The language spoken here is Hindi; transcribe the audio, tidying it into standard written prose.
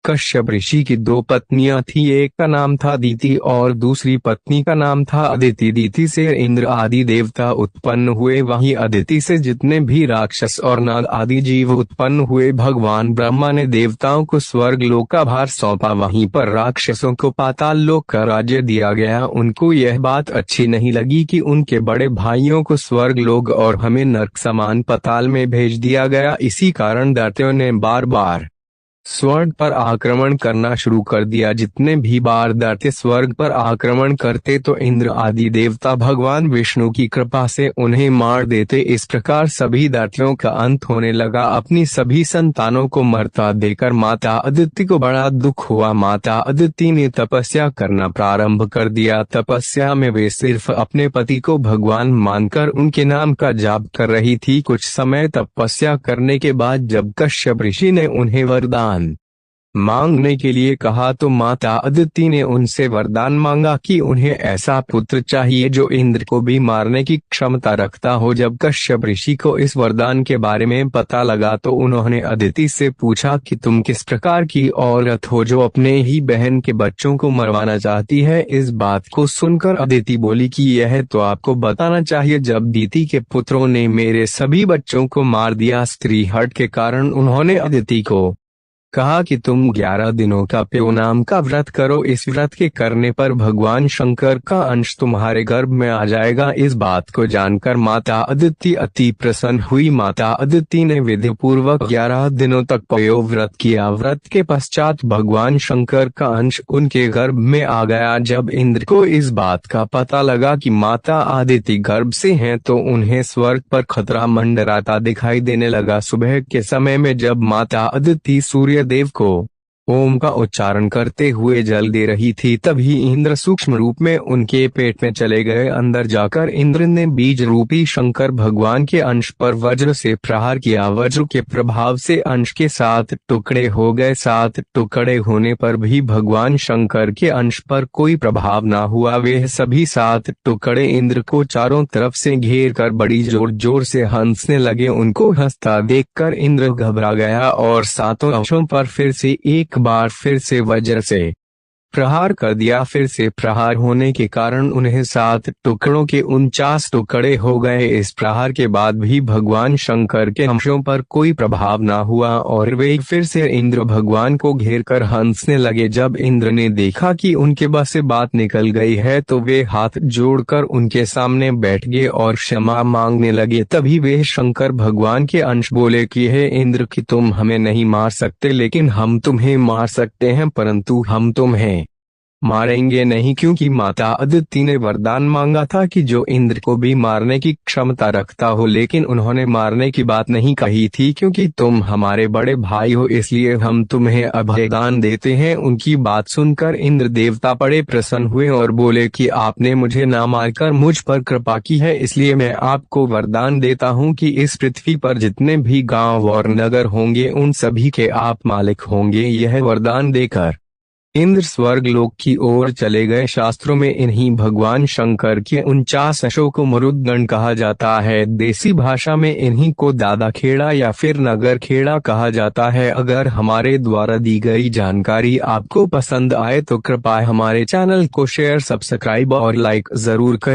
कश्यप ऋषि की दो पत्नियां थीं, एक का नाम था अदिति और दूसरी पत्नी का नाम था अदिति। अदिति से इंद्र आदि देवता उत्पन्न हुए, वहीं अदिति से जितने भी राक्षस और नाग आदि जीव उत्पन्न हुए। भगवान ब्रह्मा ने देवताओं को स्वर्ग लोक का भार सौंपा, वहीं पर राक्षसों को पाताल लोक का राज्य दिया गया। उनको यह बात अच्छी नहीं लगी कि उनके बड़े भाइयों को स्वर्ग लोक और हमें नरक समान पाताल में भेज दिया गया। इसी कारण दैत्यों ने बार बार स्वर्ग पर आक्रमण करना शुरू कर दिया। जितने भी बार दैत्य स्वर्ग पर आक्रमण करते तो इंद्र आदि देवता भगवान विष्णु की कृपा से उन्हें मार देते। इस प्रकार सभी दैत्यों का अंत होने लगा। अपनी सभी संतानों को मरता देकर माता अदिति को बड़ा दुख हुआ। माता अदिति ने तपस्या करना प्रारंभ कर दिया। तपस्या में वे सिर्फ अपने पति को भगवान मानकर उनके नाम का जाप कर रही थी। कुछ समय तपस्या करने के बाद जब कश्यप ऋषि ने उन्हें वरदान मांगने के लिए कहा तो माता अदिति ने उनसे वरदान मांगा कि उन्हें ऐसा पुत्र चाहिए जो इंद्र को भी मारने की क्षमता रखता हो। जब कश्यप ऋषि को इस वरदान के बारे में पता लगा तो उन्होंने अदिति से पूछा कि तुम किस प्रकार की औरत हो जो अपने ही बहन के बच्चों को मरवाना चाहती है। इस बात को सुनकर अदिति बोली कि यह तो आपको बताना चाहिए, जब अदिति के पुत्रों ने मेरे सभी बच्चों को मार दिया। स्त्री हट के कारण उन्होंने अदिति को कहा कि तुम 11 दिनों का प्यो नाम का व्रत करो। इस व्रत के करने पर भगवान शंकर का अंश तुम्हारे गर्भ में आ जाएगा। इस बात को जानकर माता अदिति अति प्रसन्न हुई। माता अदिति ने विधि पूर्वक 11 दिनों तक प्यो व्रत किया। व्रत के पश्चात भगवान शंकर का अंश उनके गर्भ में आ गया। जब इंद्र को इस बात का पता लगा कि माता अदिति गर्भ से हैं तो उन्हें स्वर्ग पर खतरा मंडराता दिखाई देने लगा। सुबह के समय में जब माता अदिति सूर्य देव को ओम का उच्चारण करते हुए जल दे रही थी, तभी इंद्र सूक्ष्म रूप में उनके पेट में चले गए। अंदर जाकर इंद्र ने बीज रूपी शंकर भगवान के अंश पर वज्र से प्रहार किया। वज्र के प्रभाव से अंश के 7 टुकड़े हो गए। 7 टुकड़े होने पर भी भगवान शंकर के अंश पर कोई प्रभाव न हुआ। वे सभी 7 टुकड़े इंद्र को चारों तरफ से घेर कर बड़ी जोर जोर से हंसने लगे। उनको हंसता देखकर इंद्र घबरा गया और 7 अंशों पर फिर से वज्र से प्रहार कर दिया। फिर से प्रहार होने के कारण उन्हें 7 टुकड़ों के 49 टुकड़े हो गए। इस प्रहार के बाद भी भगवान शंकर के अंशों पर कोई प्रभाव न हुआ और वे फिर से इंद्र भगवान को घेरकर हंसने लगे। जब इंद्र ने देखा कि उनके बस से बात निकल गई है तो वे हाथ जोड़कर उनके सामने बैठ गए और क्षमा मांगने लगे। तभी वे शंकर भगवान के अंश बोले कि हे इंद्र, कि तुम हमें नहीं मार सकते, लेकिन हम तुम्हें मार सकते हैं, परंतु हम तुम्हें मारेंगे नहीं, क्योंकि माता अदिति ने वरदान मांगा था कि जो इंद्र को भी मारने की क्षमता रखता हो। लेकिन उन्होंने मारने की बात नहीं कही थी, क्योंकि तुम हमारे बड़े भाई हो, इसलिए हम तुम्हें अभयदान देते हैं। उनकी बात सुनकर इंद्र देवता बड़े प्रसन्न हुए और बोले कि आपने मुझे ना मारकर मुझ पर कृपा की है, इसलिए मैं आपको वरदान देता हूँ कि इस पृथ्वी पर जितने भी गाँव और नगर होंगे उन सभी के आप मालिक होंगे। यह वरदान देकर इंद्र स्वर्ग लोक की ओर चले गए। शास्त्रों में इन्हीं भगवान शंकर के 49 अंशों को मरुद्गण कहा जाता है। देसी भाषा में इन्हीं को दादा खेड़ा या फिर नगर खेड़ा कहा जाता है। अगर हमारे द्वारा दी गई जानकारी आपको पसंद आए तो कृपया हमारे चैनल को शेयर, सब्सक्राइब और लाइक जरूर करें।